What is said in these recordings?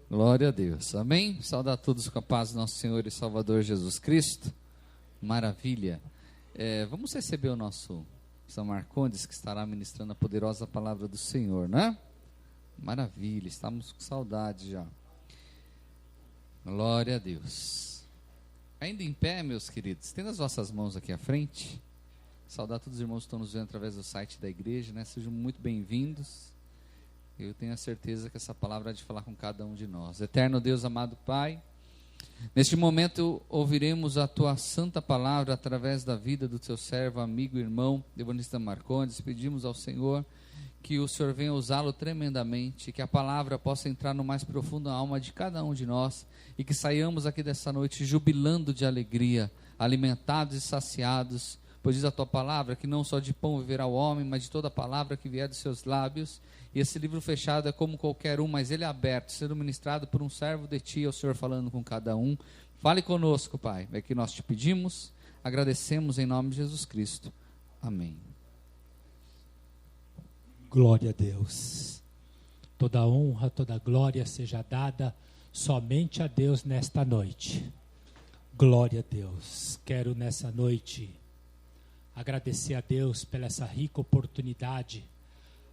Glória a Deus, amém? Saudar a todos com a paz do nosso Senhor e Salvador Jesus Cristo. Maravilha. Vamos receber o nosso São Marcondes, que estará ministrando a poderosa palavra do Senhor, né? Maravilha, estamos com saudade já. Glória a Deus. Ainda em pé, meus queridos, estenda as vossas mãos aqui à frente. Saudar todos os irmãos que estão nos vendo através do site da igreja, né? Sejam muito bem-vindos. Eu tenho a certeza que essa palavra há de falar com cada um de nós. Eterno Deus, amado Pai, neste momento ouviremos a Tua santa palavra através da vida do Teu servo, amigo e irmão, Evangelista Marcondes. Pedimos ao Senhor que o Senhor venha usá-lo tremendamente, que a palavra possa entrar no mais profundo da alma de cada um de nós e que saiamos aqui dessa noite jubilando de alegria, alimentados e saciados, pois diz a Tua palavra que não só de pão viverá o homem, mas de toda a palavra que vier dos Seus lábios. E esse livro fechado é como qualquer um, mas ele é aberto, sendo ministrado por um servo de Ti, o Senhor falando com cada um. Fale conosco, Pai, é que nós Te pedimos, agradecemos em nome de Jesus Cristo. Amém. Glória a Deus. Toda honra, toda glória seja dada somente a Deus nesta noite. Glória a Deus. Quero nessa noite agradecer a Deus pela essa rica oportunidade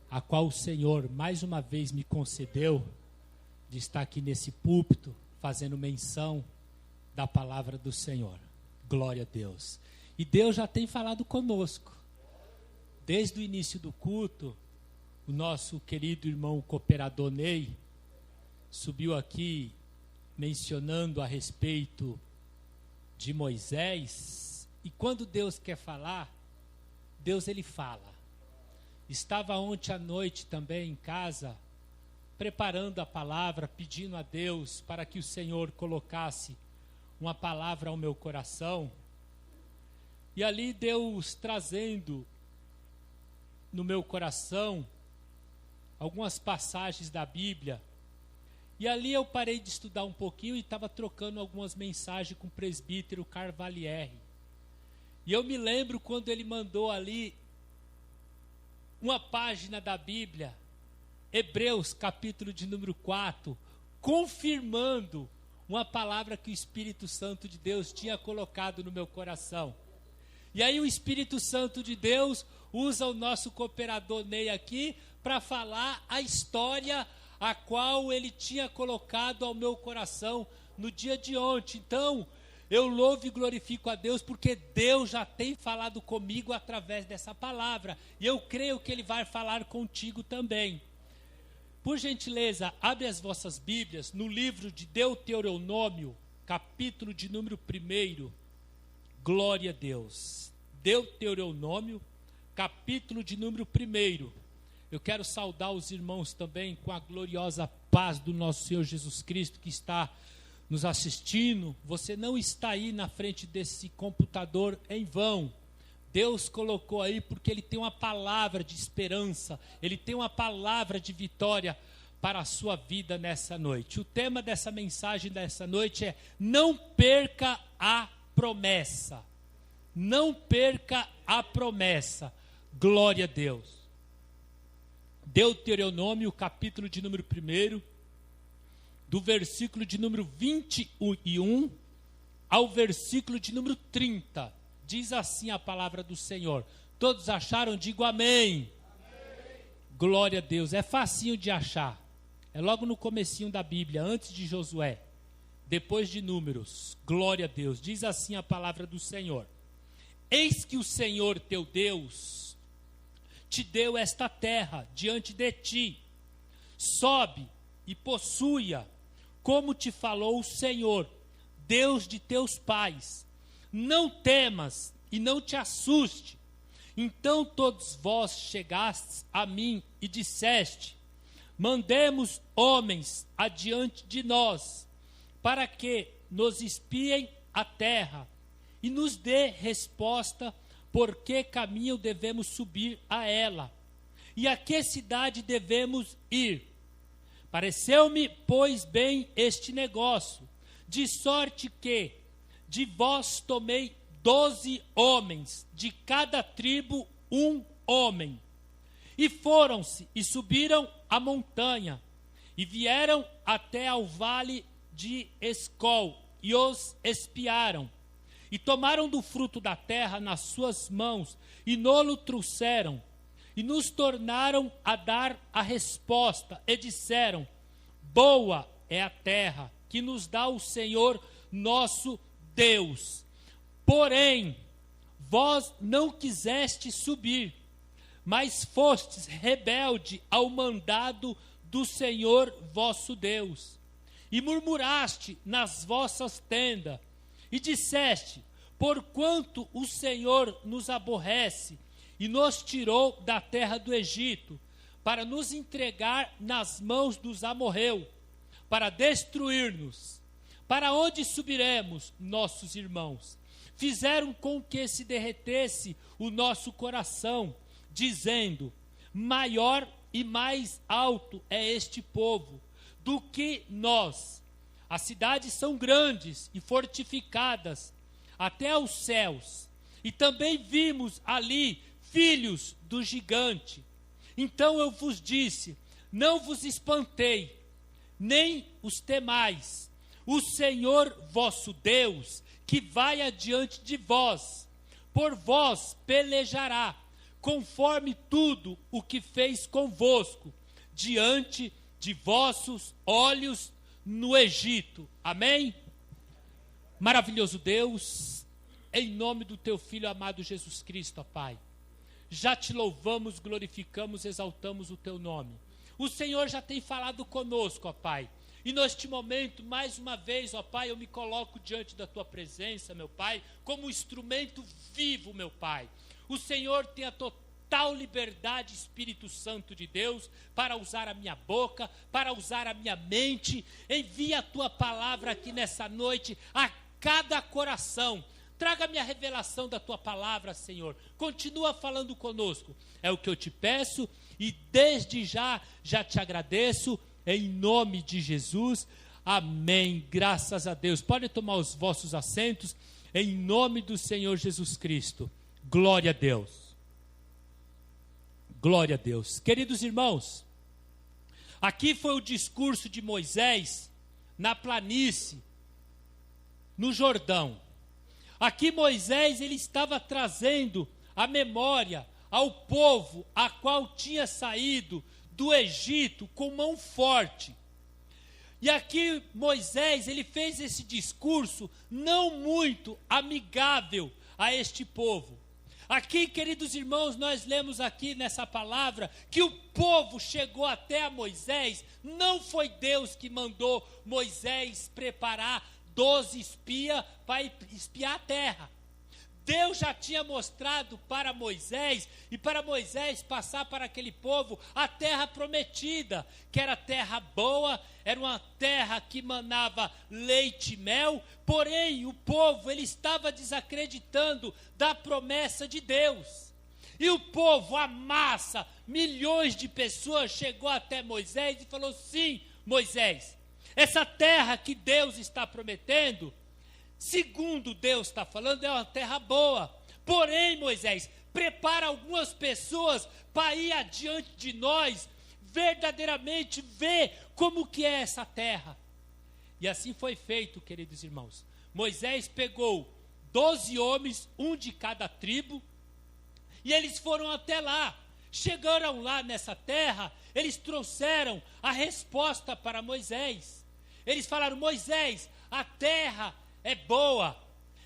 a qual o Senhor mais uma vez me concedeu de estar aqui nesse púlpito fazendo menção da palavra do Senhor. Glória a Deus. E Deus já tem falado conosco. Desde o início do culto, o nosso querido irmão cooperador Ney subiu aqui mencionando a respeito de Moisés. E quando Deus quer falar, Deus ele fala. Estava ontem à noite também em casa, preparando a palavra, pedindo a Deus para que o Senhor colocasse uma palavra ao meu coração. E ali Deus trazendo no meu coração algumas passagens da Bíblia. E ali eu parei de estudar um pouquinho e estava trocando algumas mensagens com o presbítero Carvalieri. E eu me lembro quando ele mandou ali uma página da Bíblia, Hebreus capítulo de número 4, confirmando uma palavra que o Espírito Santo de Deus tinha colocado no meu coração. E aí o Espírito Santo de Deus usa o nosso cooperador Ney aqui para falar a história a qual ele tinha colocado ao meu coração no dia de ontem. Então, eu louvo e glorifico a Deus porque Deus já tem falado comigo através dessa palavra. E eu creio que Ele vai falar contigo também. Por gentileza, abre as vossas Bíblias no livro de Deuteronômio, capítulo de número 1. Glória a Deus. Deuteronômio, capítulo de número 1. Eu quero saudar os irmãos também com a gloriosa paz do nosso Senhor Jesus Cristo que está nos assistindo. Você não está aí na frente desse computador em vão. Deus colocou aí porque Ele tem uma palavra de esperança, Ele tem uma palavra de vitória para a sua vida nessa noite. O tema dessa mensagem dessa noite é: não perca a promessa. Não perca a promessa. Glória a Deus. Deuteronômio, capítulo de número 1, do versículo de número 21 ao versículo de número 30. Diz assim a palavra do Senhor. Todos acharam? Digo amém. Amém. Glória a Deus. É facinho de achar. É logo no comecinho da Bíblia, antes de Josué, depois de Números. Glória a Deus. Diz assim a palavra do Senhor. Eis que o Senhor teu Deus te deu esta terra diante de ti. Sobe e possua, como te falou o Senhor, Deus de teus pais. Não temas e não te assuste. Então todos vós chegastes a mim e disseste: mandemos homens adiante de nós, para que nos espiem a terra e nos dê resposta por que caminho devemos subir a ela e a que cidade devemos ir. Pareceu-me, pois, bem este negócio, de sorte que de vós tomei 12 homens, de cada tribo um homem. E foram-se e subiram a montanha, E vieram até ao vale de Escol, e os espiaram. E tomaram do fruto da terra nas suas mãos, e nolo trouxeram. E nos tornaram a dar a resposta, e disseram: boa é a terra que nos dá o Senhor nosso Deus. Porém, vós não quisestes subir, mas fostes rebelde ao mandado do Senhor vosso Deus. E murmuraste nas vossas tendas, e disseste: porquanto o Senhor nos aborrece, e nos tirou da terra do Egito, para nos entregar nas mãos dos amorreus, para destruir-nos. Para onde subiremos, nossos irmãos? Fizeram com que se derretesse o nosso coração, dizendo: maior e mais alto é este povo do que nós. As cidades são grandes e fortificadas até aos céus, e também vimos ali filhos do gigante. Então eu vos disse: não vos espantei, nem os temais. O Senhor vosso Deus, que vai adiante de vós, por vós pelejará, conforme tudo o que fez convosco, diante de vossos olhos no Egito. Amém? Maravilhoso Deus, em nome do teu Filho amado Jesus Cristo, ó Pai, já te louvamos, glorificamos, exaltamos o teu nome. O Senhor já tem falado conosco, ó Pai. E neste momento, mais uma vez, ó Pai, eu me coloco diante da tua presença, meu Pai, como um instrumento vivo, meu Pai. O Senhor tem a total liberdade, Espírito Santo de Deus, para usar a minha boca, para usar a minha mente. Envia a tua palavra aqui nessa noite a cada coração. Traga-me a revelação da tua palavra, Senhor. Continua falando conosco. É o que eu te peço e desde já te agradeço. Em nome de Jesus, amém, graças a Deus. Podem tomar os vossos assentos, em nome do Senhor Jesus Cristo. Glória a Deus. Glória a Deus. Queridos irmãos, aqui foi o discurso de Moisés na planície, no Jordão. Aqui Moisés, ele estava trazendo a memória ao povo a qual tinha saído do Egito com mão forte. E aqui Moisés, ele fez esse discurso não muito amigável a este povo. Aqui, queridos irmãos, nós lemos aqui nessa palavra que o povo chegou até a Moisés. Não foi Deus que mandou Moisés preparar 12 espias para espiar a terra. Deus já tinha mostrado para Moisés, e para Moisés passar para aquele povo, a terra prometida, que era terra boa, era uma terra que manava leite e mel, porém o povo, ele estava desacreditando da promessa de Deus. E o povo, a massa, milhões de pessoas, chegou até Moisés e falou: sim, Moisés, essa terra que Deus está prometendo, segundo Deus está falando, é uma terra boa. Porém, Moisés, prepara algumas pessoas para ir adiante de nós, verdadeiramente ver como que é essa terra. E assim foi feito, queridos irmãos. Moisés pegou 12 homens, um de cada tribo, e eles foram até lá. Chegaram lá nessa terra, eles trouxeram a resposta para Moisés. Eles falaram: Moisés, a terra é boa,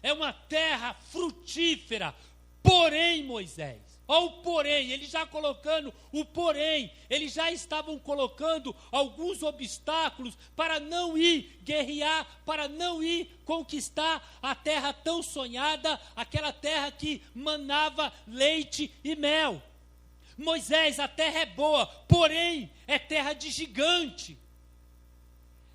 é uma terra frutífera, porém, Moisés, olha o porém, eles já colocando o porém, eles já estavam colocando alguns obstáculos para não ir guerrear, para não ir conquistar a terra tão sonhada, aquela terra que manava leite e mel. Moisés, a terra é boa, porém, é terra de gigante.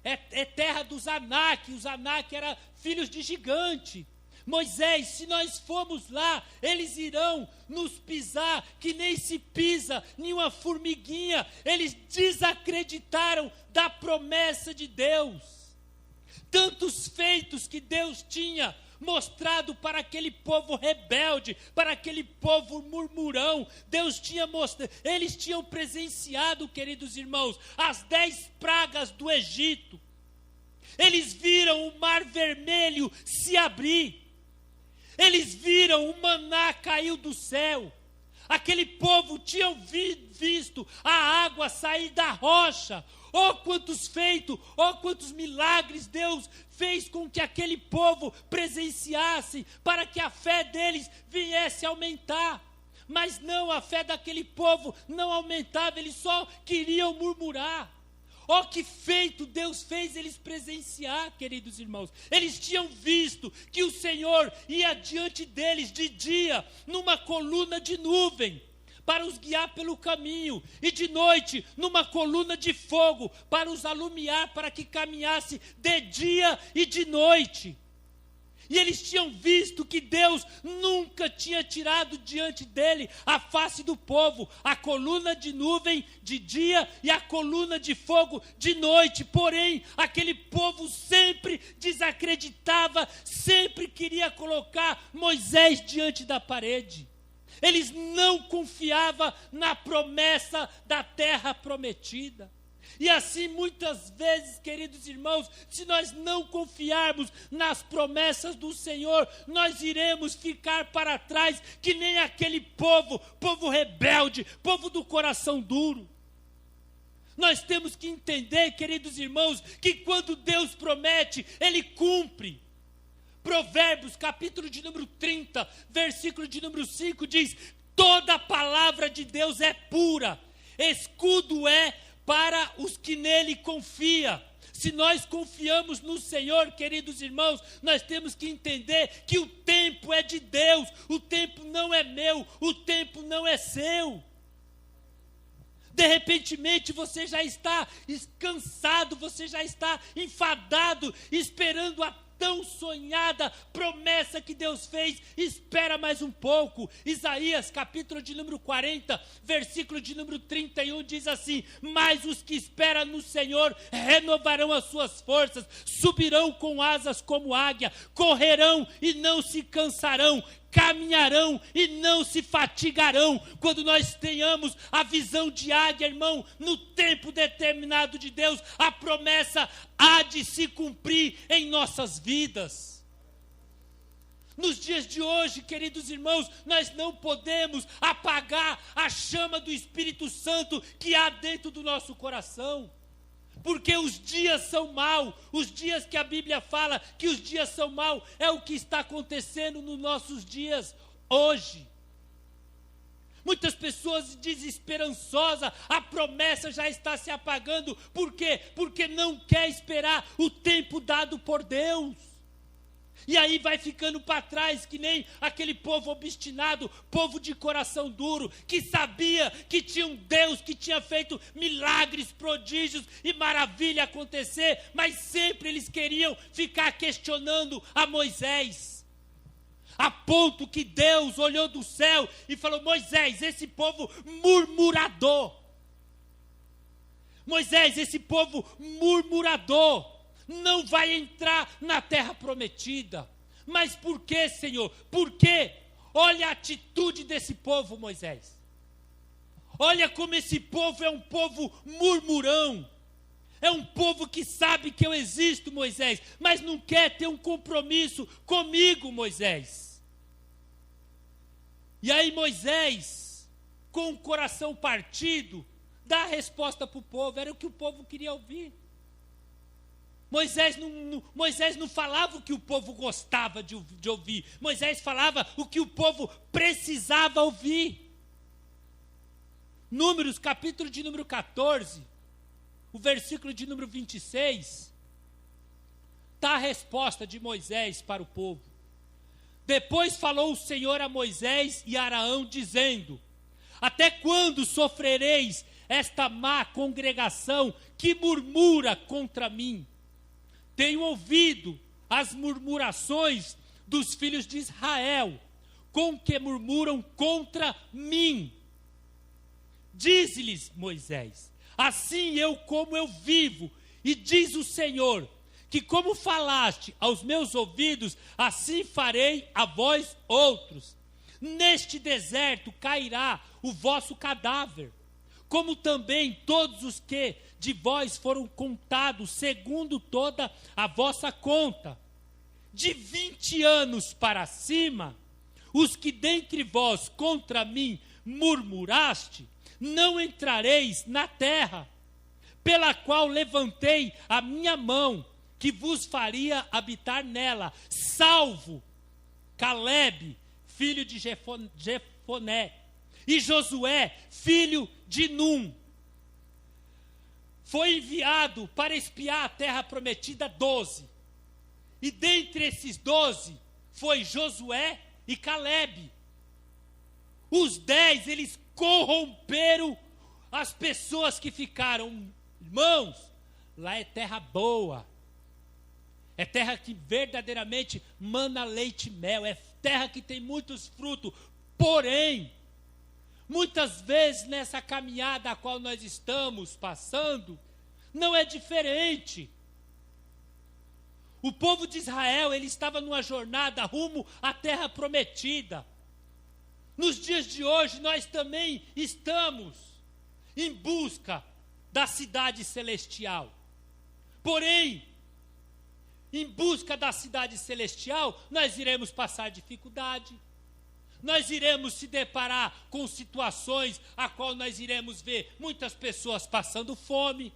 É terra dos Anak, os Anak eram filhos de gigante. Moisés, se nós formos lá, eles irão nos pisar, que nem se pisa nenhuma formiguinha. Eles desacreditaram da promessa de Deus. Tantos feitos que Deus tinha mostrado para aquele povo rebelde, para aquele povo murmurão. Eles tinham presenciado, queridos irmãos, as 10 pragas do Egito. Eles viram o Mar Vermelho se abrir. Eles viram o maná cair do céu. Aquele povo tinha visto a água sair da rocha. Oh, quantos feitos, oh, quantos milagres Deus fez com que aquele povo presenciasse, para que a fé deles viesse a aumentar. Mas não, a fé daquele povo não aumentava, eles só queriam murmurar. Oh, que feito Deus fez eles presenciar, queridos irmãos. Eles tinham visto que o Senhor ia diante deles de dia, numa coluna de nuvem, para os guiar pelo caminho, e de noite, numa coluna de fogo, para os alumiar, para que caminhasse de dia e de noite. E eles tinham visto que Deus nunca tinha tirado diante dele a face do povo, a coluna de nuvem de dia e a coluna de fogo de noite. Porém, aquele povo sempre desacreditava, sempre queria colocar Moisés diante da parede. Eles não confiavam na promessa da terra prometida. E assim, muitas vezes, queridos irmãos, se nós não confiarmos nas promessas do Senhor, nós iremos ficar para trás, que nem aquele povo rebelde, povo do coração duro. Nós temos que entender, queridos irmãos, que quando Deus promete, Ele cumpre. Provérbios, capítulo de número 30, versículo de número 5, diz: toda palavra de Deus é pura, escudo é para os que nele confiam. Se nós confiamos no Senhor, queridos irmãos, nós temos que entender que o tempo é de Deus, o tempo não é meu, o tempo não é seu. De repentemente você já está cansado, você já está enfadado, esperando a tão sonhada promessa que Deus fez. Espera mais um pouco. Isaías, capítulo de número 40, versículo de número 31, diz assim: mas os que esperam no Senhor renovarão as suas forças, subirão com asas como águia, correrão e não se cansarão, caminharão e não se fatigarão. Quando nós tenhamos a visão de águia, irmão, no tempo determinado de Deus, a promessa há de se cumprir em nossas vidas. Nos dias de hoje, queridos irmãos, nós não podemos apagar a chama do Espírito Santo que há dentro do nosso coração. Porque os dias são maus, os dias que a Bíblia fala que os dias são maus, é o que está acontecendo nos nossos dias hoje. Muitas pessoas desesperançosas, a promessa já está se apagando. Por quê? Porque não quer esperar o tempo dado por Deus. E aí vai ficando para trás, que nem aquele povo obstinado, povo de coração duro, que sabia que tinha um Deus que tinha feito milagres, prodígios e maravilha acontecer, mas sempre eles queriam ficar questionando a Moisés. A ponto que Deus olhou do céu e falou: Moisés, esse povo murmurador. Moisés, esse povo murmurador não vai entrar na terra prometida. Mas por que, Senhor? Por quê? Olha a atitude desse povo, Moisés. Olha como esse povo é um povo murmurão. É um povo que sabe que eu existo, Moisés, mas não quer ter um compromisso comigo, Moisés. E aí Moisés, com o coração partido, dá a resposta para o povo. Era o que o povo queria ouvir. Moisés não falava o que o povo gostava de ouvir. Moisés falava o que o povo precisava ouvir. Números, capítulo de número 14, o versículo de número 26, está a resposta de Moisés para o povo. Depois falou o Senhor a Moisés e a Araão, dizendo: até quando sofrereis esta má congregação que murmura contra mim? Tenho ouvido as murmurações dos filhos de Israel, com que murmuram contra mim. Diz-lhes Moisés: assim eu como eu vivo, e diz o Senhor, que como falaste aos meus ouvidos, assim farei a vós outros. Neste deserto cairá o vosso cadáver, como também todos os que de vós foram contados, segundo toda a vossa conta. De 20 anos para cima, os que dentre vós contra mim murmuraste, não entrareis na terra, pela qual levantei a minha mão, que vos faria habitar nela, salvo Calebe, filho de Jefoné, e Josué, filho de Num. Foi enviado para espiar a terra prometida 12. E dentre esses 12, foi Josué e Calebe. Os 10, eles corromperam as pessoas que ficaram. Irmãos, lá é terra boa. É terra que verdadeiramente mana leite e mel. É terra que tem muitos frutos. Porém, muitas vezes nessa caminhada a qual nós estamos passando, não é diferente. O povo de Israel, ele estava numa jornada rumo à terra prometida. Nos dias de hoje, nós também estamos em busca da cidade celestial. Porém, em busca da cidade celestial, nós iremos passar dificuldade. Nós iremos se deparar com situações a qual nós iremos ver muitas pessoas passando fome,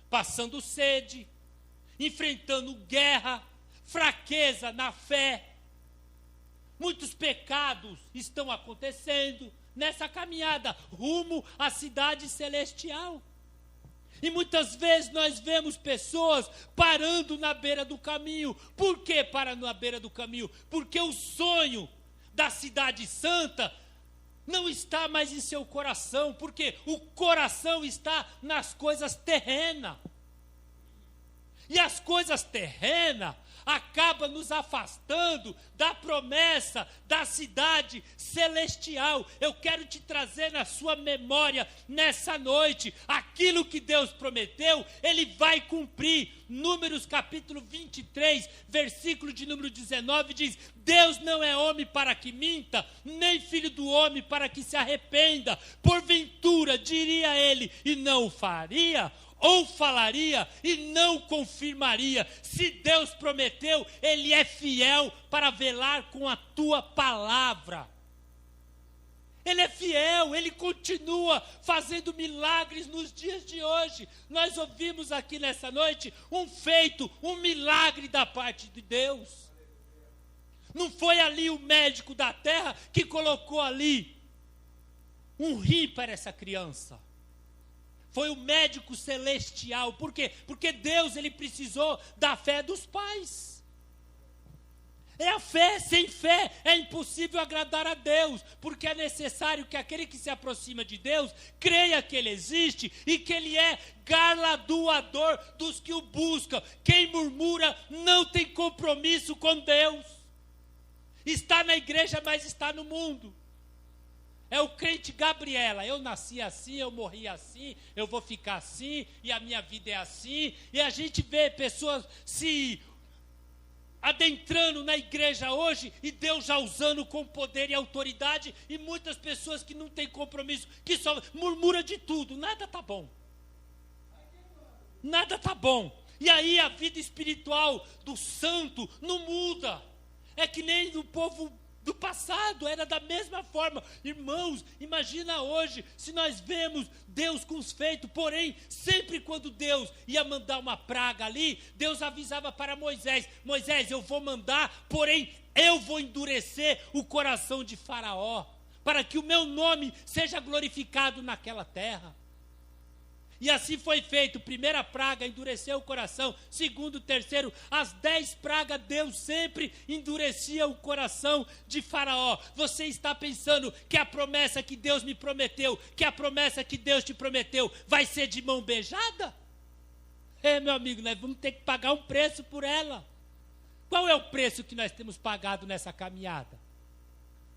passando sede, enfrentando guerra, fraqueza na fé. Muitos pecados estão acontecendo nessa caminhada rumo à cidade celestial. E muitas vezes nós vemos pessoas parando na beira do caminho. Por que parar na beira do caminho? Porque o sonho da cidade santa não está mais em seu coração, porque o coração está nas coisas terrenas. E as coisas terrenas acabam nos afastando da promessa da cidade celestial. Eu quero te trazer na sua memória nessa noite, aquilo que Deus prometeu, Ele vai cumprir. Números capítulo 23, versículo de número 19 diz: Deus não é homem para que minta, nem filho do homem para que se arrependa. Porventura diria ele e não o faria? Ou falaria e não confirmaria? Se Deus prometeu, Ele é fiel para velar com a tua palavra. Ele é fiel, Ele continua fazendo milagres nos dias de hoje. Nós ouvimos aqui nessa noite um feito, um milagre da parte de Deus. Não foi ali o médico da terra que colocou ali um rim para essa criança. Foi o médico celestial. Por quê? Porque Deus, Ele precisou da fé dos pais. É a fé. Sem fé é impossível agradar a Deus, porque é necessário que aquele que se aproxima de Deus creia que Ele existe e que Ele é galardoador dos que o buscam. Quem murmura não tem compromisso com Deus. Está na igreja, mas está no mundo. É o crente Gabriela: eu nasci assim, eu morri assim, eu vou ficar assim, e a minha vida é assim. E a gente vê pessoas se adentrando na igreja hoje, e Deus já usando com poder e autoridade, e muitas pessoas que não têm compromisso, que só murmuram de tudo. Nada está bom. Nada está bom. E aí a vida espiritual do santo não muda. É que nem do povo do passado, era da mesma forma. Irmãos, imagina hoje, se nós vemos Deus com os feitos, porém, sempre quando Deus ia mandar uma praga ali, Deus avisava para Moisés: Moisés, eu vou mandar, porém, eu vou endurecer o coração de Faraó, para que o meu nome seja glorificado naquela terra. E assim foi feito. Primeira praga, endureceu o coração. Segundo, terceiro, as 10 pragas, Deus sempre endurecia o coração de Faraó. Você está pensando que a promessa que Deus me prometeu, que a promessa que Deus te prometeu, vai ser de mão beijada? Meu amigo, nós vamos ter que pagar um preço por ela. Qual é o preço que nós temos pagado nessa caminhada?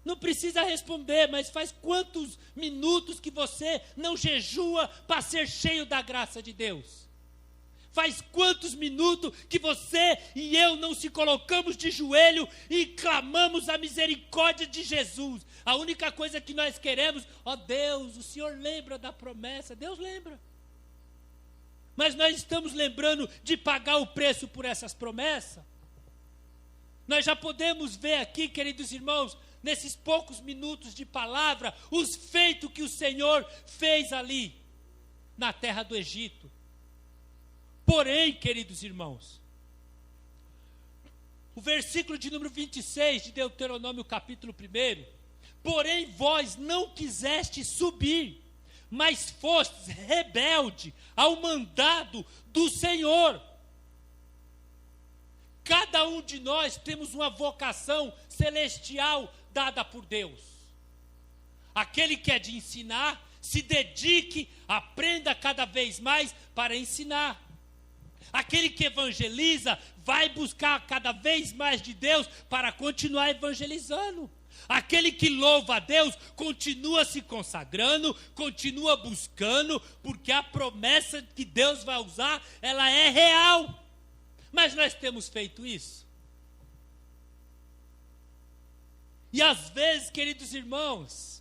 Não precisa responder, mas faz quantos minutos que você não jejua para ser cheio da graça de Deus? Faz quantos minutos que você e eu não se colocamos de joelho e clamamos a misericórdia de Jesus? A única coisa que nós queremos, ó Deus, o Senhor lembra da promessa. Deus lembra. Mas nós estamos lembrando de pagar o preço por essas promessas? Nós já podemos ver aqui, queridos irmãos, nesses poucos minutos de palavra, os feitos que o Senhor fez ali, na terra do Egito. Porém, queridos irmãos, o versículo de número 26 de Deuteronômio capítulo 1, porém vós não quisestes subir, mas fostes rebelde ao mandado do Senhor. Cada um de nós temos uma vocação celestial dada por Deus. Aquele que é de ensinar, se dedique, aprenda cada vez mais para ensinar. Aquele que evangeliza, vai buscar cada vez mais de Deus para continuar evangelizando. Aquele que louva a Deus, continua se consagrando, continua buscando, porque a promessa que Deus vai usar, ela é real. Mas nós temos feito isso. E às vezes, queridos irmãos,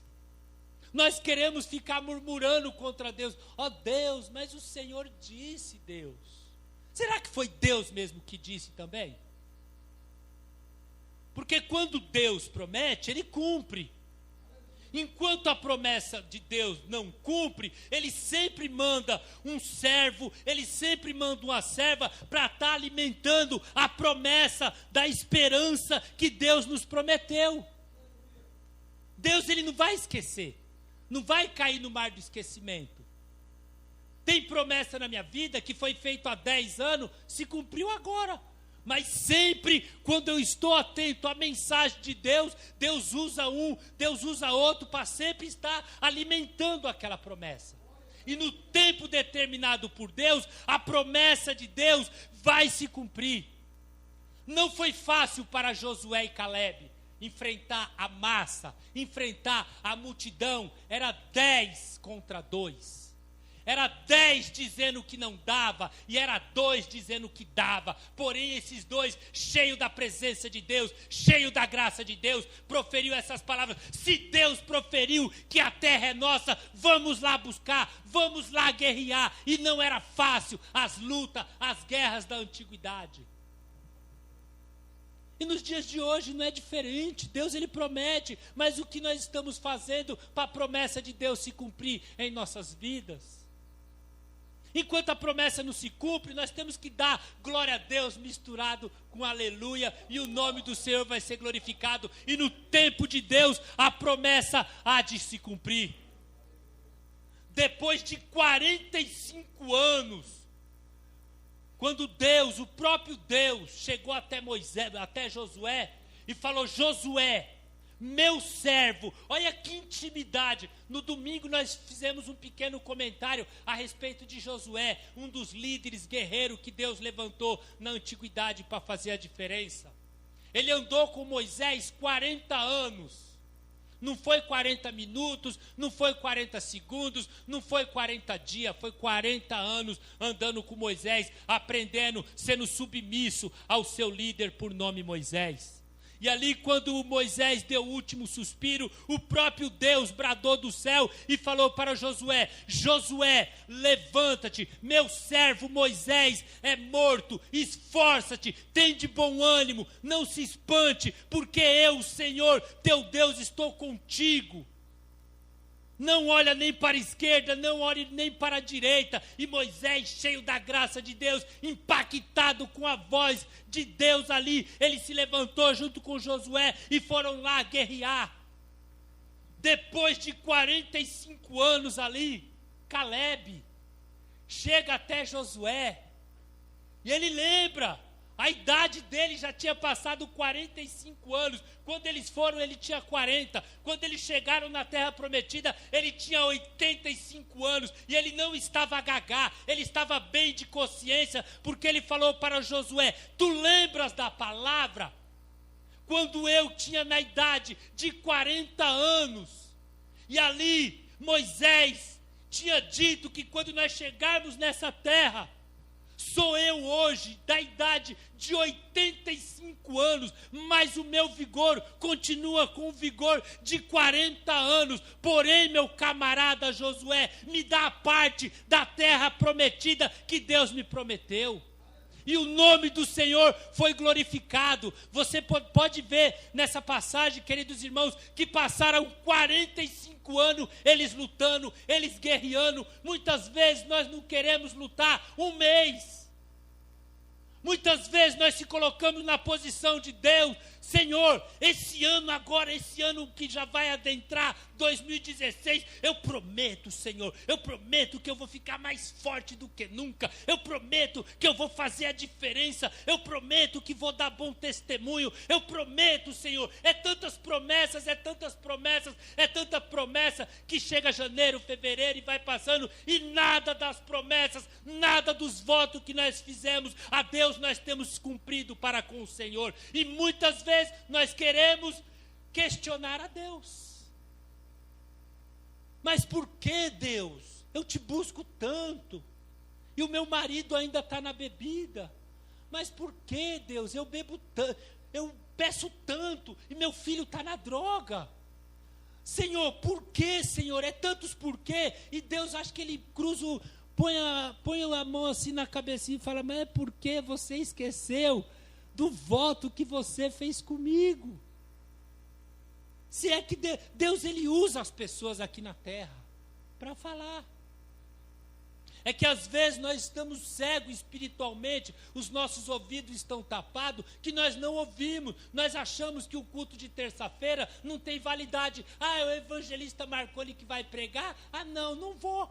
nós queremos ficar murmurando contra Deus. Ó Deus, mas o Senhor disse, Deus. Será que foi Deus mesmo que disse também? Porque quando Deus promete, Ele cumpre. Enquanto a promessa de Deus não cumpre, Ele sempre manda um servo, Ele sempre manda uma serva para estar alimentando a promessa da esperança que Deus nos prometeu. Deus, Ele não vai esquecer, não vai cair no mar do esquecimento. Tem promessa na minha vida que foi feita há 10 anos, se cumpriu agora. Mas sempre, quando eu estou atento à mensagem de Deus, Deus usa um, Deus usa outro, para sempre estar alimentando aquela promessa. E no tempo determinado por Deus, a promessa de Deus vai se cumprir. Não foi fácil para Josué e Caleb enfrentar a massa, enfrentar a multidão. Era 10 contra 2. Era 10 dizendo que não dava, e era 2 dizendo que dava. Porém, esses 2, cheios da presença de Deus, cheio da graça de Deus, proferiu essas palavras. Se Deus proferiu que a terra é nossa, vamos lá buscar, vamos lá guerrear. E não era fácil as lutas, as guerras da antiguidade. E nos dias de hoje não é diferente. Deus, Ele promete, mas o que nós estamos fazendo para a promessa de Deus se cumprir em nossas vidas? Enquanto a promessa não se cumpre, nós temos que dar glória a Deus misturado com aleluia, e o nome do Senhor vai ser glorificado, e no tempo de Deus a promessa há de se cumprir. Depois de 45 anos, quando Deus, o próprio Deus, chegou até Moisés, até Josué, e falou: Josué, meu servo, olha que intimidade. No domingo nós fizemos um pequeno comentário a respeito de Josué, um dos líderes guerreiros que Deus levantou na antiguidade para fazer a diferença. Ele andou com Moisés 40 anos. Não foi 40 minutos, não foi 40 segundos, não foi 40 dias, foi 40 anos andando com Moisés, aprendendo, sendo submisso ao seu líder por nome Moisés. E ali, quando Moisés deu o último suspiro, o próprio Deus bradou do céu e falou para Josué: Josué, levanta-te, meu servo Moisés é morto, esforça-te, tem de bom ânimo, não se espante, porque eu, Senhor, teu Deus, estou contigo. Não olha nem para a esquerda, não olhe nem para a direita. E Moisés, cheio da graça de Deus, impactado com a voz de Deus ali, ele se levantou junto com Josué e foram lá guerrear. Depois de 45 anos ali, Caleb chega até Josué e ele lembra. A idade dele já tinha passado 45 anos. Quando eles foram, ele tinha 40. Quando eles chegaram na terra prometida, ele tinha 85 anos. E ele não estava gagá, ele estava bem de consciência, porque ele falou para Josué: tu lembras da palavra? Quando eu tinha na idade de 40 anos. E ali, Moisés tinha dito que quando nós chegarmos nessa terra, Sou eu hoje, da idade de 85 anos, mas o meu vigor continua com o vigor de 40 anos. Porém, meu camarada Josué, me dá a parte da terra prometida que Deus me prometeu. E o nome do Senhor foi glorificado. Você pode ver nessa passagem, queridos irmãos, que passaram 45 anos eles lutando, eles guerreando. Muitas vezes nós não queremos lutar um mês. Muitas vezes nós se colocamos na posição de Deus. Senhor, esse ano agora, esse ano que já vai adentrar, 2016, eu prometo, Senhor, eu prometo que eu vou ficar mais forte do que nunca, eu prometo que eu vou fazer a diferença, eu prometo que vou dar bom testemunho, eu prometo, Senhor. É tantas promessas, é tantas promessas, é tanta promessa, que chega janeiro, fevereiro e vai passando, e nada das promessas, nada dos votos que nós fizemos a Deus nós temos cumprido para com o Senhor. E muitas vezes nós queremos questionar a Deus. Mas por que, Deus? Eu te busco tanto, e o meu marido ainda está na bebida. Mas por que, Deus? Eu bebo tanto, eu peço tanto, e meu filho está na droga. Senhor, por que, Senhor? É tantos porquê. E Deus, acha que ele cruza, põe a mão assim na cabecinha e fala: mas é porque você esqueceu do voto que você fez comigo. Se é que Deus, ele usa as pessoas aqui na terra para falar. É que às vezes nós estamos cegos espiritualmente, os nossos ouvidos estão tapados, que nós não ouvimos. Nós achamos que o culto de terça-feira não tem validade. Ah, é o evangelista Marconi que vai pregar? Ah, não vou.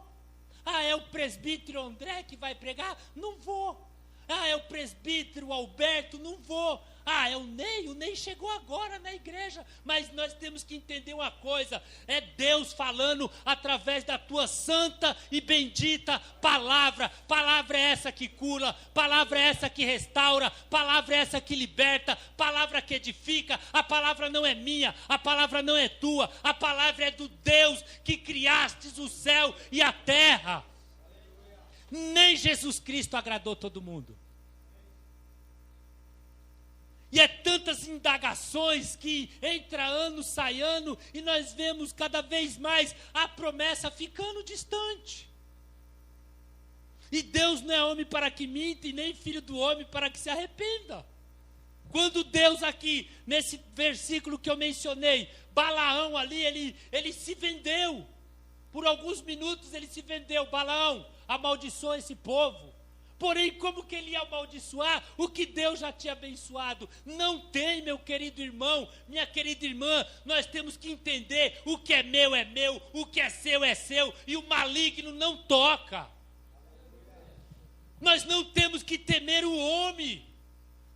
Ah, é o presbítero André que vai pregar? Não vou. Ah, é o presbítero Alberto? Não vou. Ah, é o Ney chegou agora na igreja. Mas nós temos que entender uma coisa: é Deus falando através da tua santa e bendita palavra. Palavra é essa que cura, palavra é essa que restaura, palavra é essa que liberta, palavra que edifica. A palavra não é minha, a palavra não é tua, a palavra é do Deus que criastes o céu e a terra. Nem Jesus Cristo agradou todo mundo. E é tantas indagações que entra ano, sai ano, e nós vemos cada vez mais a promessa ficando distante. E Deus não é homem para que minta, e nem filho do homem para que se arrependa. Quando Deus aqui, nesse versículo que eu mencionei, Balaão ali, ele se vendeu. Por alguns minutos ele se vendeu. Balaão, amaldiçoa esse povo. Porém, como que ele ia amaldiçoar o que Deus já tinha abençoado? Não tem, meu querido irmão, minha querida irmã. Nós temos que entender: o que é meu, o que é seu, e o maligno não toca. Nós não temos que temer o homem.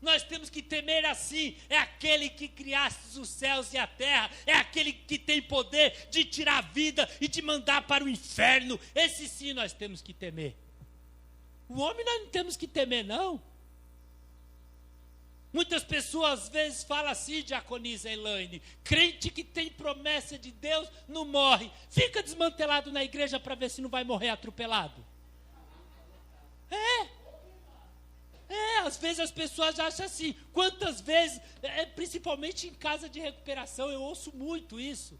Nós temos que temer assim: é aquele que criaste os céus e a terra, é aquele que tem poder de tirar a vida e de mandar para o inferno. Esse sim nós temos que temer. O homem nós não temos que temer, não. Muitas pessoas às vezes falam assim, diaconisa Elaine: crente que tem promessa de Deus não morre. Fica desmantelado na igreja para ver se não vai morrer atropelado. Às vezes as pessoas acham assim. Quantas vezes, principalmente em casa de recuperação, eu ouço muito isso.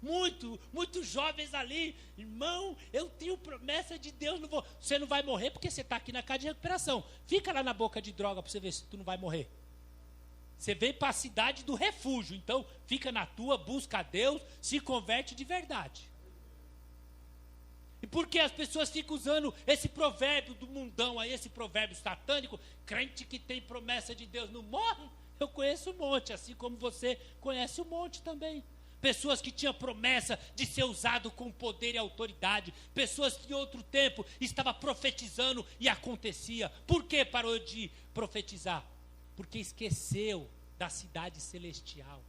Muitos jovens ali: irmão, eu tenho promessa de Deus, você não vai morrer porque você está aqui na casa de recuperação. Fica lá na boca de droga para você ver se tu não vai morrer. Você vem para a cidade do refúgio, então fica na tua, busca a Deus, se converte de verdade. E por que as pessoas ficam usando esse provérbio do mundão aí, esse provérbio satânico: crente que tem promessa de Deus não morre? Eu conheço um monte, assim como você conhece um monte também. Pessoas que tinham promessa de ser usado com poder e autoridade. Pessoas que em outro tempo estavam profetizando e acontecia. Por que parou de profetizar? Porque esqueceu da cidade celestial.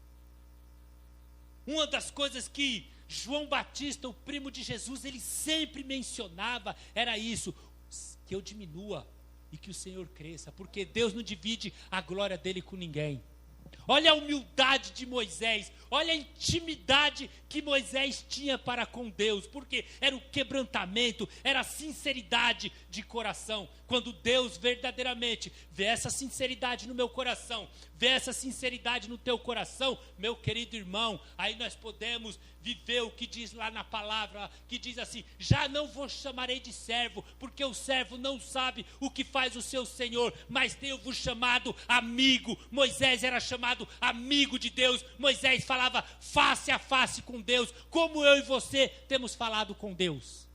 Uma das coisas que João Batista, o primo de Jesus, ele sempre mencionava era isso: que eu diminua e que o Senhor cresça. Porque Deus não divide a glória dele com ninguém. Olha a humildade de Moisés, olha a intimidade que Moisés tinha para com Deus, porque era o quebrantamento, era a sinceridade de coração. Quando Deus verdadeiramente vê essa sinceridade no meu coração, vê essa sinceridade no teu coração, meu querido irmão, aí nós podemos viver o que diz lá na palavra, que diz assim: já não vos chamarei de servo, porque o servo não sabe o que faz o seu senhor, mas tenho-vos chamado amigo. Moisés era chamado amigo de Deus, Moisés falava face a face com Deus, como eu e você temos falado com Deus.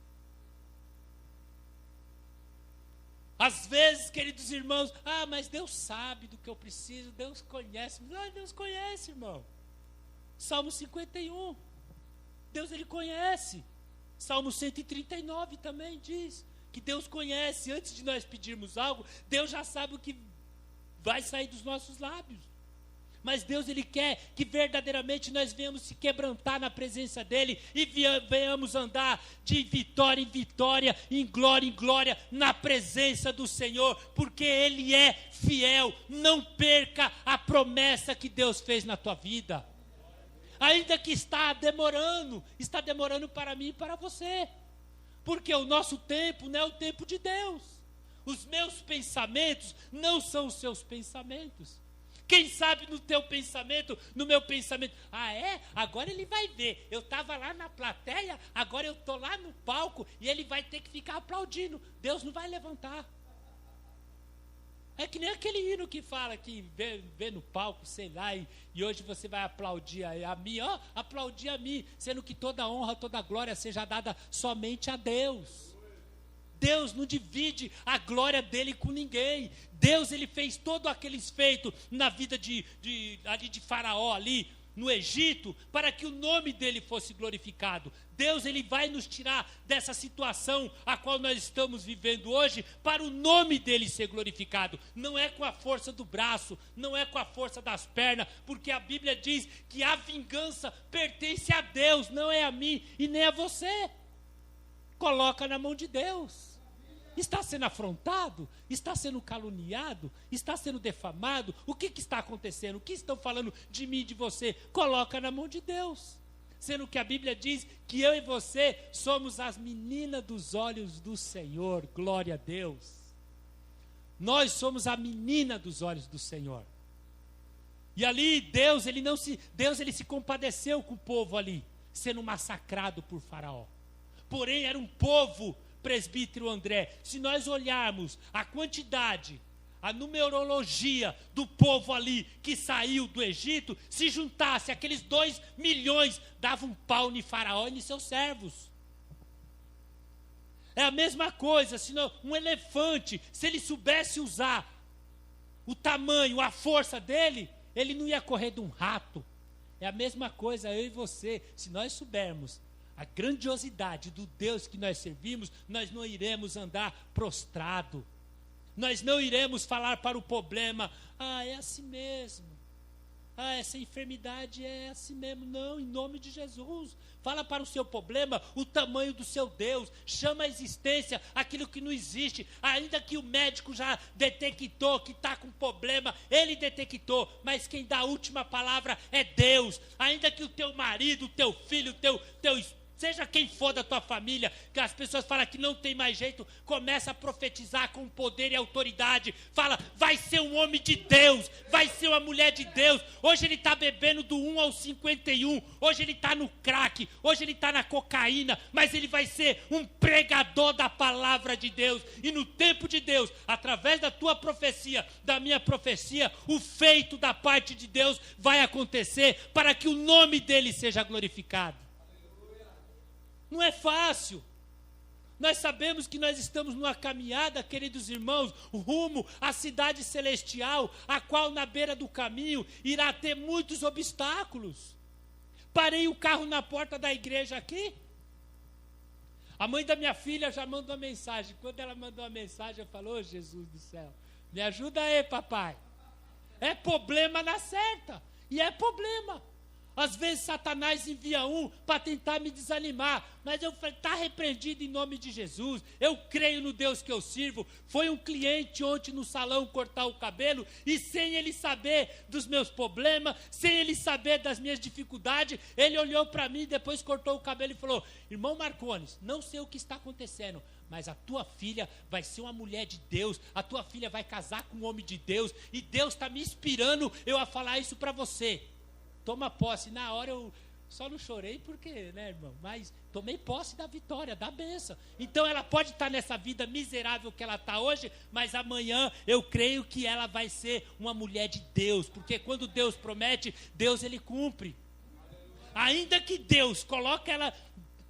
Às vezes, queridos irmãos, mas Deus sabe do que eu preciso, Deus conhece. Deus conhece, irmão. Salmo 51, Deus ele conhece. Salmo 139 também diz que Deus conhece. Antes de nós pedirmos algo, Deus já sabe o que vai sair dos nossos lábios. Mas Deus ele quer que verdadeiramente nós venhamos se quebrantar na presença dele e venhamos andar de vitória em vitória, em glória, na presença do Senhor, porque ele é fiel. Não perca a promessa que Deus fez na tua vida. Ainda que está demorando para mim e para você, porque o nosso tempo não é o tempo de Deus. Os meus pensamentos não são os seus pensamentos. Quem sabe no teu pensamento, no meu pensamento, agora ele vai ver, eu estava lá na plateia, agora eu estou lá no palco e ele vai ter que ficar aplaudindo, Deus não vai levantar. É que nem aquele hino que fala que vê no palco, sei lá, e hoje você vai aplaudir a mim, aplaudir a mim, sendo que toda honra, toda glória seja dada somente a Deus. Deus não divide a glória dele com ninguém. Deus ele fez todos aqueles feitos na vida de Faraó ali no Egito, para que o nome dele fosse glorificado. Deus ele vai nos tirar dessa situação a qual nós estamos vivendo hoje, para o nome dele ser glorificado. Não é com a força do braço, não é com a força das pernas, porque a Bíblia diz que a vingança pertence a Deus, não é a mim e nem a você. Coloca na mão de Deus. Está sendo afrontado? Está sendo caluniado? Está sendo defamado? O que está acontecendo? O que estão falando de mim e de você? Coloca na mão de Deus. Sendo que a Bíblia diz que eu e você somos as meninas dos olhos do Senhor. Glória a Deus. Nós somos a menina dos olhos do Senhor. E ali Deus ele se compadeceu com o povo ali, sendo massacrado por Faraó. Porém era um povo, presbítero André, se nós olharmos a quantidade, a numerologia do povo ali que saiu do Egito, se juntasse aqueles 2 milhões, dava um pau em Faraó e em seus servos. É a mesma coisa, se não, um elefante, se ele soubesse usar o tamanho, a força dele, ele não ia correr de um rato. É a mesma coisa eu e você, se nós soubermos a grandiosidade do Deus que nós servimos, nós não iremos andar prostrado. Nós não iremos falar para o problema, é assim mesmo. Essa enfermidade é assim mesmo. Não, em nome de Jesus. Fala para o seu problema o tamanho do seu Deus. Chama a existência aquilo que não existe. Ainda que o médico já detectou que está com problema, ele detectou, mas quem dá a última palavra é Deus. Ainda que o teu marido, o teu filho, o teu seja quem for da tua família, que as pessoas falam que não tem mais jeito, começa a profetizar com poder e autoridade, fala, vai ser um homem de Deus, vai ser uma mulher de Deus. Hoje ele está bebendo do 1 ao 51, hoje ele está no crack, hoje ele está na cocaína, mas ele vai ser um pregador da palavra de Deus, e no tempo de Deus, através da tua profecia, da minha profecia, o feito da parte de Deus vai acontecer, para que o nome dele seja glorificado. Não é fácil. Nós sabemos que nós estamos numa caminhada, queridos irmãos, rumo à cidade celestial, a qual na beira do caminho irá ter muitos obstáculos. Parei o carro na porta da igreja aqui. A mãe da minha filha já mandou uma mensagem. Quando ela mandou uma mensagem, eu falei, Jesus do céu, me ajuda aí, papai. É problema na certa. E é problema. Às vezes Satanás envia um para tentar me desanimar, mas eu falei, está repreendido em nome de Jesus, eu creio no Deus que eu sirvo. Foi um cliente ontem no salão cortar o cabelo, e sem ele saber dos meus problemas, sem ele saber das minhas dificuldades, ele olhou para mim, depois cortou o cabelo e falou, irmão Marcones, não sei o que está acontecendo, mas a tua filha vai ser uma mulher de Deus, a tua filha vai casar com um homem de Deus, e Deus está me inspirando eu a falar isso para você. Toma posse. Na hora eu só não chorei porque, né, irmão? Mas tomei posse da vitória, da bênção. Então ela pode estar nessa vida miserável que ela está hoje, mas amanhã eu creio que ela vai ser uma mulher de Deus, porque quando Deus promete, Deus ele cumpre. Ainda que Deus coloque ela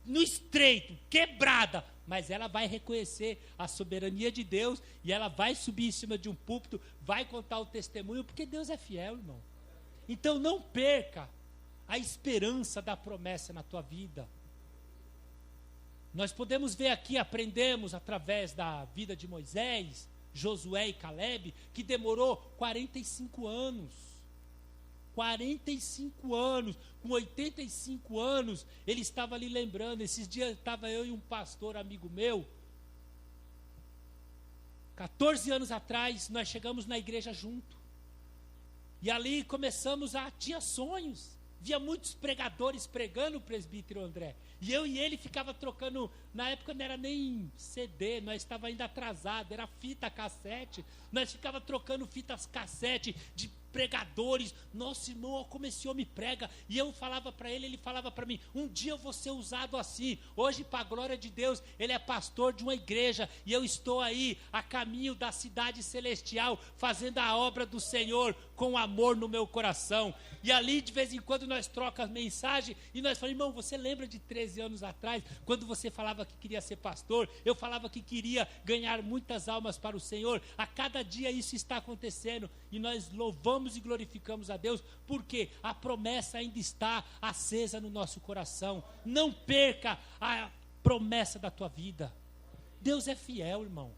no estreito, quebrada, mas ela vai reconhecer a soberania de Deus e ela vai subir em cima de um púlpito, vai contar o testemunho, porque Deus é fiel, irmão. Então não perca a esperança da promessa na tua vida. Nós podemos ver aqui, aprendemos através da vida de Moisés, Josué e Calebe, que demorou 45 anos. 45 anos, com 85 anos, ele estava ali lembrando. Esses dias estava eu e um pastor amigo meu, 14 anos atrás, nós chegamos na igreja junto. E ali começamos tinha sonhos, via muitos pregadores pregando, o presbítero André, e eu e ele ficava trocando, na época não era nem CD, nós estava ainda atrasado, era fita cassete, nós ficava trocando fitas cassete de pregadores. Nossa, irmão, como esse homem prega, e eu falava para ele, ele falava para mim, um dia eu vou ser usado assim. Hoje, para a glória de Deus, ele é pastor de uma igreja, e eu estou aí, a caminho da cidade celestial, fazendo a obra do Senhor, com amor no meu coração. E ali, de vez em quando, nós trocamos mensagem, e nós falamos, irmão, você lembra de 13 anos atrás, quando você falava que queria ser pastor, eu falava que queria ganhar muitas almas para o Senhor. A cada dia isso está acontecendo, e nós louvamos e glorificamos a Deus, porque a promessa ainda está acesa no nosso coração. Não perca a promessa da tua vida. Deus é fiel, irmão.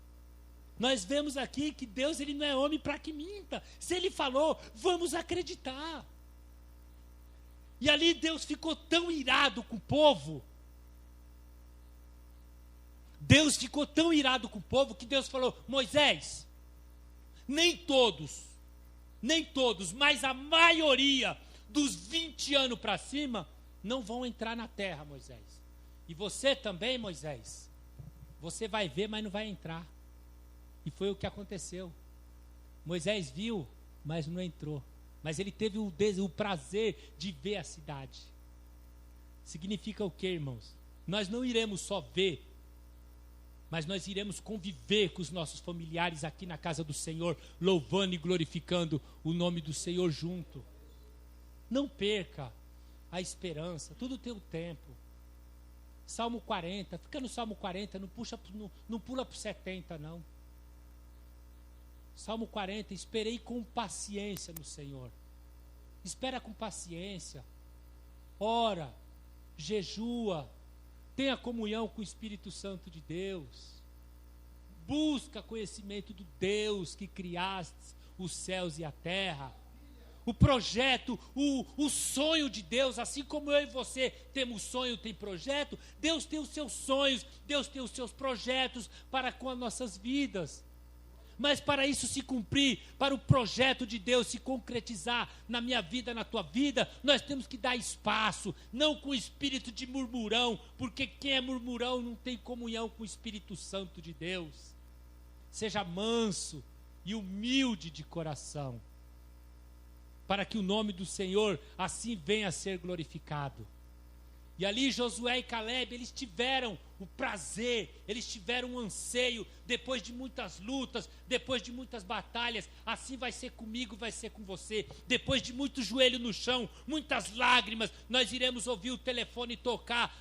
Nós vemos aqui que Deus ele não é homem para que minta. Se ele falou, vamos acreditar. E ali Deus ficou tão irado com o povo. Deus ficou tão irado com o povo que Deus falou, Moisés, nem todos, mas a maioria dos 20 anos para cima não vão entrar na terra, Moisés. E você também, Moisés, você vai ver, mas não vai entrar. E foi o que aconteceu. Moisés viu, mas não entrou. Mas ele teve o prazer de ver a cidade. Significa o quê, irmãos? Nós não iremos só ver, mas nós iremos conviver com os nossos familiares aqui na casa do Senhor, louvando e glorificando o nome do Senhor junto. Não perca a esperança, tudo tem o tempo. Salmo 40, fica no Salmo 40, não pula para o 70 não. Salmo 40, esperei com paciência no Senhor. Espera com paciência, ora, jejua, tenha comunhão com o Espírito Santo de Deus. Busca conhecimento do Deus que criaste os céus e a terra. O projeto, o sonho de Deus, assim como eu e você temos sonho, tem projeto, Deus tem os seus sonhos, Deus tem os seus projetos para com as nossas vidas. Mas para isso se cumprir, para o projeto de Deus se concretizar na minha vida, na tua vida, nós temos que dar espaço, não com espírito de murmurão, porque quem é murmurão não tem comunhão com o Espírito Santo de Deus. Seja manso e humilde de coração, para que o nome do Senhor assim venha a ser glorificado. E ali Josué e Calebe, eles tiveram o prazer, eles tiveram um anseio, depois de muitas lutas, depois de muitas batalhas, assim vai ser comigo, vai ser com você, depois de muito joelho no chão, muitas lágrimas, nós iremos ouvir o telefone tocar,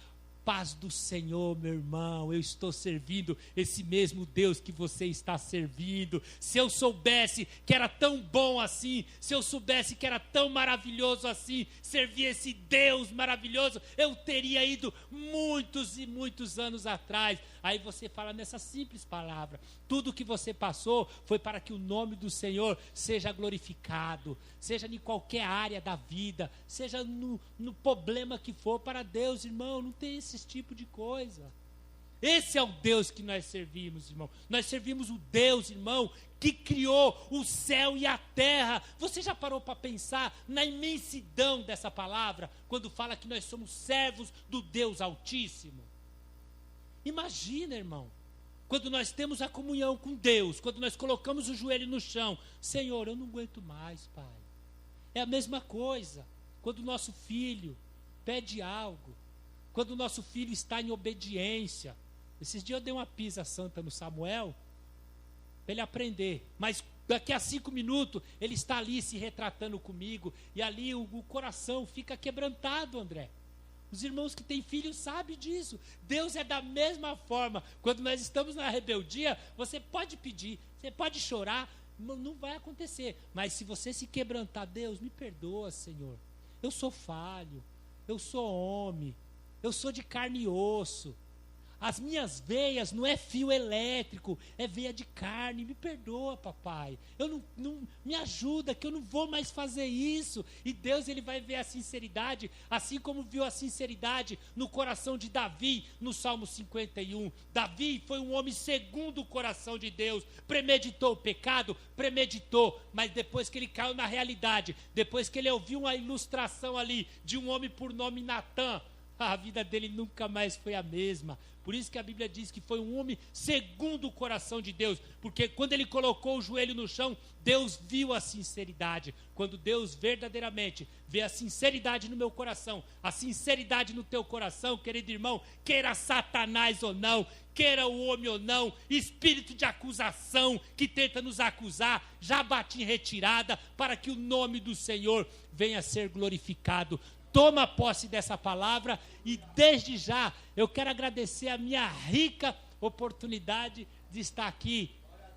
paz do Senhor, meu irmão, eu estou servindo esse mesmo Deus que você está servindo. Se eu soubesse que era tão bom assim, se eu soubesse que era tão maravilhoso assim, servir esse Deus maravilhoso, eu teria ido muitos e muitos anos atrás. Aí você fala nessa simples palavra: tudo que você passou foi para que o nome do Senhor seja glorificado, seja em qualquer área da vida, seja no problema que for. Para Deus, irmão, não tem esse tipo de coisa. Esse é o Deus que nós servimos, irmão. Nós servimos o Deus, irmão, que criou o céu e a terra. Você já parou para pensar na imensidão dessa palavra, quando fala que nós somos servos do Deus Altíssimo? Imagina, irmão, quando nós temos a comunhão com Deus, quando nós colocamos o joelho no chão: Senhor, eu não aguento mais, Pai. É a mesma coisa quando o nosso filho pede algo, quando o nosso filho está em obediência. Esses dias eu dei uma pisa santa no Samuel, para ele aprender, mas daqui a 5 minutos ele está ali se retratando comigo, e ali o coração fica quebrantado, André. Os irmãos que têm filhos sabem disso. Deus é da mesma forma. Quando nós estamos na rebeldia, você pode pedir, você pode chorar, não vai acontecer. Mas se você se quebrantar: Deus, me perdoa, Senhor, eu sou falho, eu sou homem, eu sou de carne e osso, as minhas veias não é fio elétrico, é veia de carne, me perdoa, papai, eu não me ajuda, que eu não vou mais fazer isso. E Deus, ele vai ver a sinceridade, assim como viu a sinceridade no coração de Davi, no Salmo 51. Davi foi um homem segundo o coração de Deus, premeditou o pecado, premeditou, mas depois que ele caiu na realidade, depois que ele ouviu uma ilustração ali de um homem por nome Natã, a vida dele nunca mais foi a mesma. Por isso que a Bíblia diz que foi um homem segundo o coração de Deus, porque quando ele colocou o joelho no chão, Deus viu a sinceridade. Quando Deus verdadeiramente vê a sinceridade no meu coração, a sinceridade no teu coração, querido irmão, queira Satanás ou não, queira o homem ou não, espírito de acusação que tenta nos acusar, já bate em retirada, para que o nome do Senhor venha a ser glorificado. Toma posse dessa palavra, e desde já eu quero agradecer a minha rica oportunidade de estar aqui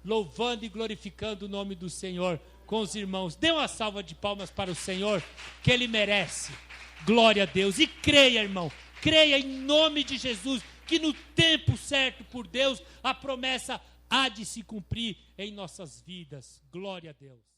louvando e glorificando o nome do Senhor com os irmãos. Dê uma salva de palmas para o Senhor, que Ele merece. Glória a Deus. E creia, irmão, creia em nome de Jesus, que no tempo certo por Deus, a promessa há de se cumprir em nossas vidas. Glória a Deus.